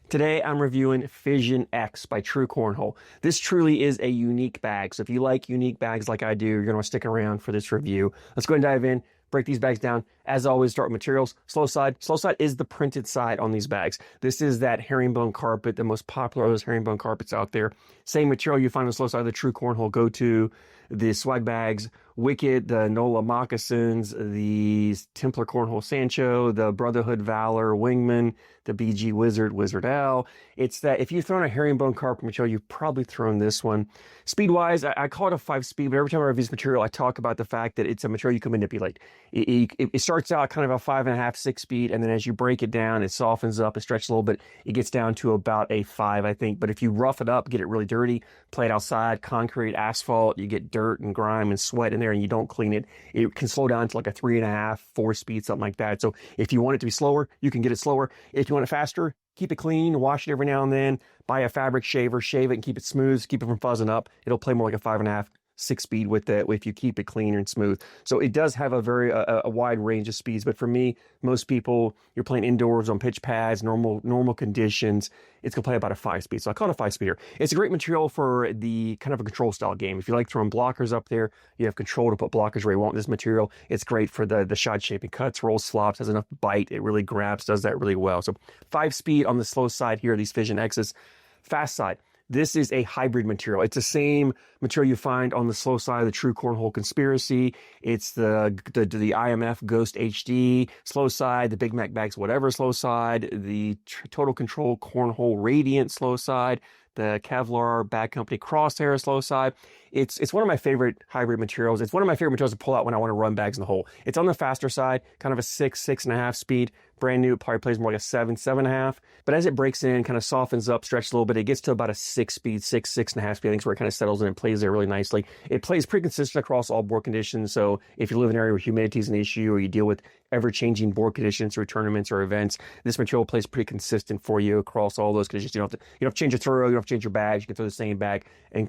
Today I'm reviewing Fission X by True Cornhole. This truly is a unique bag, so if you like unique bags like I do, you're going to want to stick around for this review. Let's go ahead and dive in, break these bags down. As always, start with materials. Slow side. Slow side is the printed side on these bags. This is that herringbone carpet, the most popular of those herringbone carpets out there. Same material you find on the slow side of the True Cornhole go-to, the swag bags, Wicked, the NOLA moccasins, the Templar Cornhole Sancho, the Brotherhood Valor Wingman, the BG Wizard, Wizard L. It's that if you've thrown a herringbone carpet material, you've probably thrown this one. Speed-wise, I call it a 5-speed, but every time I review this material, I talk about the fact that it's a material you can manipulate. It starts out kind of a 5.5, 6 speed, and then as you break it down, it softens up, it stretches a little bit, it gets down to about a 5, I think. But if you rough it up, get it really dirty, play it outside, concrete, asphalt, you get dirt and grime and sweat in there, and you don't clean it, it can slow down to like a 3.5, 4 speed, something like that. So if you want it to be slower, you can get it slower. If you want it faster, keep it clean, wash it every now and then, buy a fabric shaver, shave it and keep it smooth, keep it from fuzzing up. It'll play more like a 5.5, 6 speed with it if you keep it clean and smooth. So it does have a very a wide range of speeds, but for me, most people, you're playing indoors on pitch pads, normal conditions, it's gonna play about a 5-speed. So I call it a 5-speeder. It's a great material for the kind of a control style game. If you like throwing blockers up there, you have control to put blockers where you want this material. It's great for the shot shaping cuts, rolls, flops, has enough bite, it really grabs, does that really well. So 5-speed on the slow side here, these Fission X's. Fast side. This is a hybrid material. It's the same material you find on the slow side of the True Cornhole Conspiracy. It's the IMF Ghost HD slow side, the Big Mac Bags whatever slow side, the Total Control Cornhole Radiant slow side, the Kevlar Bag Company Crosshair slow side. It's one of my favorite hybrid materials. It's one of my favorite materials to pull out when I want to run bags in the hole. It's on the faster side, kind of a 6, 6.5 speed. Brand new, it probably plays more like a 7, 7.5. But as it breaks in, kind of softens up, stretches a little bit, it gets to about a 6 speed, 6, 6.5 speed. I think is where it kind of settles in and plays there really nicely. It plays pretty consistent across all board conditions. So if you live in an area where humidity is an issue or you deal with ever-changing board conditions or tournaments or events, this material plays pretty consistent for you across all those conditions. You don't have to change your throw, you don't have to change your bags. You can throw the same bag and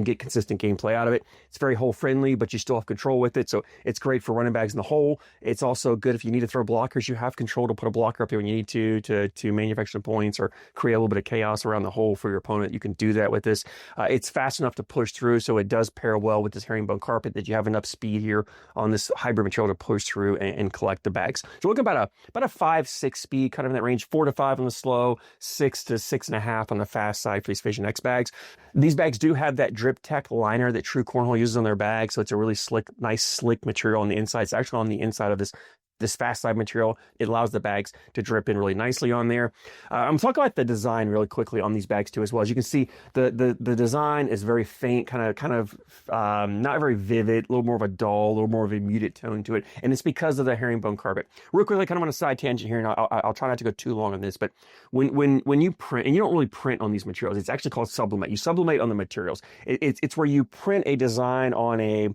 get consistent gameplay out of it. It's very hole friendly, but you still have control with it. So it's great for running bags in the hole. It's also good if you need to throw blockers. You have control to put a blocker up here when you need to manufacture some points or create a little bit of chaos around the hole for your opponent. You can do that with this. It's fast enough to push through, so it does pair well with this herringbone carpet that you have enough speed here on this hybrid material to push through and collect the bags. So we're looking about a 5, 6 speed, kind of in that range, 4 to 5 on the slow, 6 to 6.5 on the fast side for these Fission X bags. These bags do have that Drip Tech liner that True Cornhole uses on their bags, so it's a really nice slick material on the inside. It's actually on the inside of this fast side material. It allows the bags to drip in really nicely on there. I'm talking about the design really quickly on these bags too as well. As you can see, the design is very faint, kind of not very vivid, a little more of a dull, a little more of a muted tone to it, and it's because of the herringbone carpet. Real quickly, kind of on a side tangent here, and I'll try not to go too long on this, but when you print, and you don't really print on these materials, it's actually called sublimate. You sublimate on the materials. It's where you print a design on a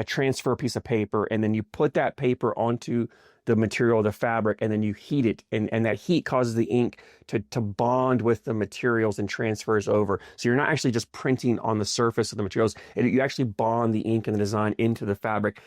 transfer piece of paper, and then you put that paper onto the material, the fabric, and then you heat it, and that heat causes the ink to bond with the materials and transfers over. So you're not actually just printing on the surface of the materials, you actually bond the ink and the design into the fabric.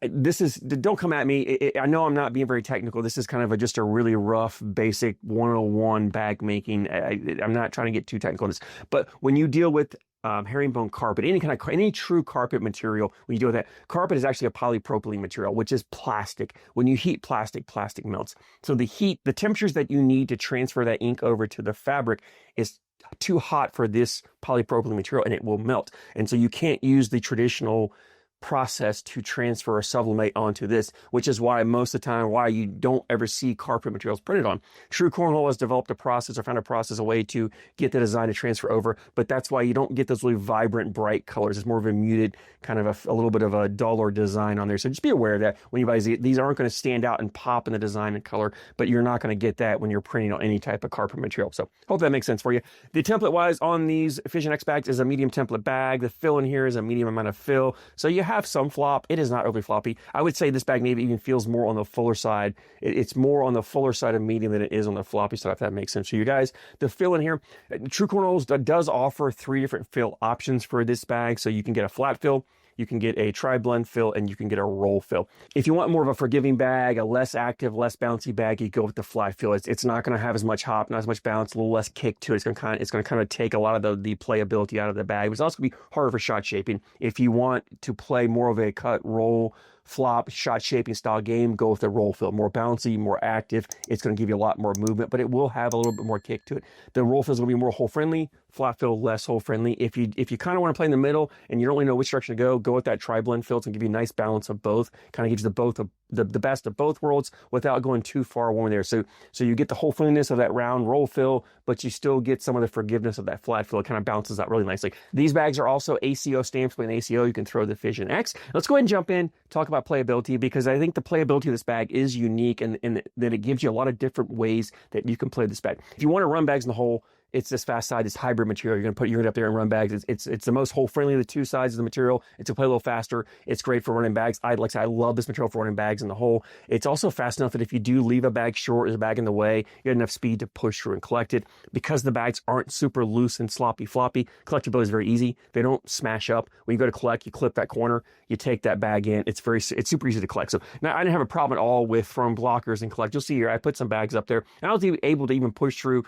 Don't come at me, I know I'm not being very technical. This is kind of just a really rough, basic 101 bag making. I'm not trying to get too technical on this, but when you deal with herringbone carpet, any true carpet material, when you deal with that, carpet is actually a polypropylene material, which is plastic. When you heat plastic melts. So the temperatures that you need to transfer that ink over to the fabric is too hot for this polypropylene material, and it will melt. And so you can't use the traditional process to transfer or sublimate onto this, which is why most of the time why you don't ever see carpet materials printed on. True Cornhole has developed a process or found a way to get the design to transfer over, but that's why you don't get those really vibrant, bright colors. It's more of a muted, kind of a little bit of a duller design on there. So just be aware of that when you buy these aren't going to stand out and pop in the design and color, but you're not going to get that when you're printing on any type of carpet material. So hope that makes sense for you. The template wise on these Fission X bags is a medium template bag. The fill in here is a medium amount of fill. So you have some flop. It is not overly floppy. I would say this bag maybe even feels more on the fuller side. It's more on the fuller side of medium than it is on the floppy side, if that makes sense. So you guys, the fill in here, True Cornhole does offer 3 different fill options for this bag. So you can get a flat fill, you can get a tri-blend fill, and you can get a roll fill. If you want more of a forgiving bag, a less active, less bouncy bag, you go with the fly fill. It's not going to have as much hop, not as much bounce, a little less kick to it. It's going to kind of take a lot of the playability out of the bag. It's also going to be harder for shot shaping. If you want to play more of a cut, roll, flop, shot shaping style game, go with the roll fill. More bouncy, more active. It's going to give you a lot more movement, but it will have a little bit more kick to it. The roll fill is going to be more hole friendly. Flat fill, less hole friendly. If you kind of want to play in the middle and you don't really know which direction to go with that tri-blend fill. It's going to give you a nice balance of both. Kind of gives you the best of both worlds without going too far one way there. So you get the hole friendliness of that round roll fill, but you still get some of the forgiveness of that flat fill. It kind of bounces out really nicely. These bags are also ACO stamped with an ACO. You can throw the Fission X. Let's go ahead and jump in, talk about playability, because I think the playability of this bag is unique and that it gives you a lot of different ways that you can play this bag. If you want to run bags in the hole, it's this fast side, this hybrid material. You're going to put your unit up there and run bags. It's the most hole friendly of the two sides of the material. It's to play a little faster. It's great for running bags. I love this material for running bags in the hole. It's also fast enough that if you do leave a bag short, there's a bag in the way, you have enough speed to push through and collect it. Because the bags aren't super loose and sloppy floppy, collectability is very easy. They don't smash up. When you go to collect, you clip that corner, you take that bag in. It's super easy to collect. So now I didn't have a problem at all with throwing blockers and collect. You'll see here, I put some bags up there, and I was able to even push through,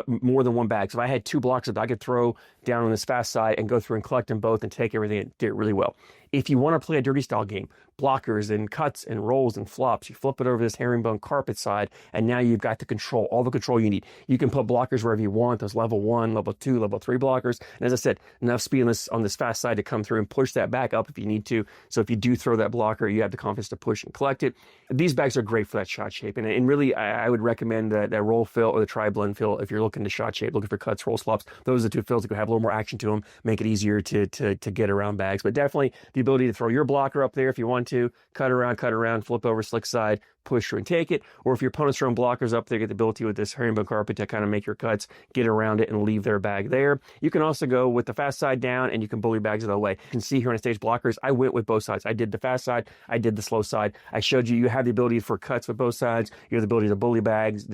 more than one bag. So if I had two blocks that I could throw down on this fast side and go through and collect them both and take everything and did it really well. If you want to play a dirty style game, blockers and cuts and rolls and flops, you flip it over this herringbone carpet side, and now you've got all the control you need. You can put blockers wherever you want, those level 1, level 2, level 3 blockers. And as I said, enough speed on this fast side to come through and push that back up if you need to. So if you do throw that blocker, you have the confidence to push and collect it. These bags are great for that shot shape. And really, I would recommend that roll fill or the tri-blend fill if you're looking to shot shape, looking for cuts, rolls, flops. Those are the two fills that could have a little more action to them, make it easier to get around bags. But definitely the ability to throw your blocker up there if you want to, cut around, flip over, slick side, push through and take it. Or if your opponent's throwing blockers up there, get the ability with this herringbone carpet to kind of make your cuts, get around it, and leave their bag there. You can also go with the fast side down, and you can bully bags the other way. You can see here on stage blockers, I went with both sides. I did the fast side, I did the slow side. I showed you have the ability for cuts with both sides. You have the ability to bully bags,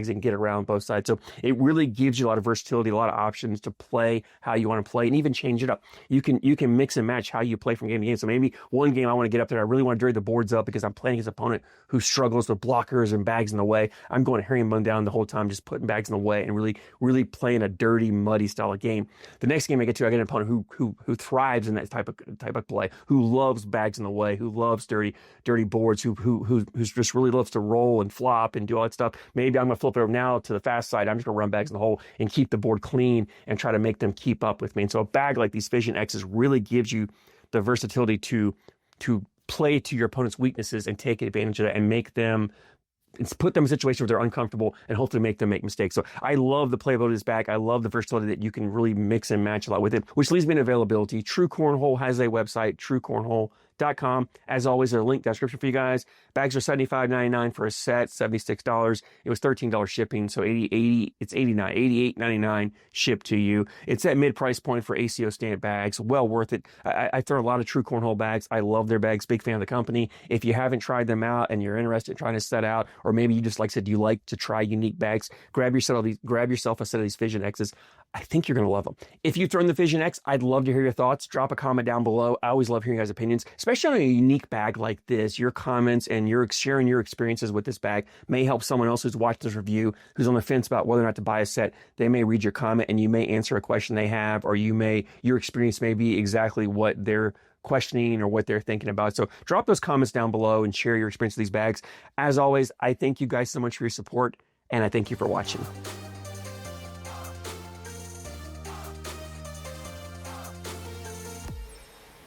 and get around both sides. So it really gives you a lot of versatility, a lot of options to play how you want to play, and even change it up. You can mix and match how you play from game to game. So maybe one game I want to get up there, I really want to dirty the boards up because I'm playing against an opponent who struggles with blockers and bags in the way. I'm going herringbone down the whole time, just putting bags in the way and really playing a dirty, muddy style of game. The next game I get an opponent who thrives in that type of play, who loves bags in the way, who loves dirty boards, who just really loves to roll and flop and do all that stuff. Maybe I'm going to flip it over now to the fast side. I'm just going to run bags in the hole and keep the board clean and try to make them keep up with me. And so a bag like these Fission X's really gives you the versatility to play to your opponent's weaknesses and take advantage of that and put them in a situation where they're uncomfortable and hopefully make them make mistakes. So I love the playability of this bag. I love the versatility that you can really mix and match a lot with it, which leads me to availability. True Cornhole has a website, truecornhole.com. As always, there's a link description for you guys. Bags are $75.99 for a set, $76. It was $13 shipping, so it's $88.99 shipped to you. It's at mid-price point for ACO stand bags. Well worth it. I throw a lot of True Cornhole bags. I love their bags. Big fan of the company. If you haven't tried them out and you're interested in trying to set out, or maybe you just you like to try unique bags, grab yourself a set of these Fission X's. I think you're going to love them. If you've thrown the Fission X, I'd love to hear your thoughts. Drop a comment down below. I always love hearing your guys' opinions, especially on a unique bag like this. Your comments and sharing your experiences with this bag may help someone else who's watched this review, who's on the fence about whether or not to buy a set. They may read your comment and you may answer a question they have, or your experience may be exactly what they're questioning or what they're thinking about. So drop those comments down below and share your experience with these bags. As always, I thank you guys so much for your support, and I thank you for watching.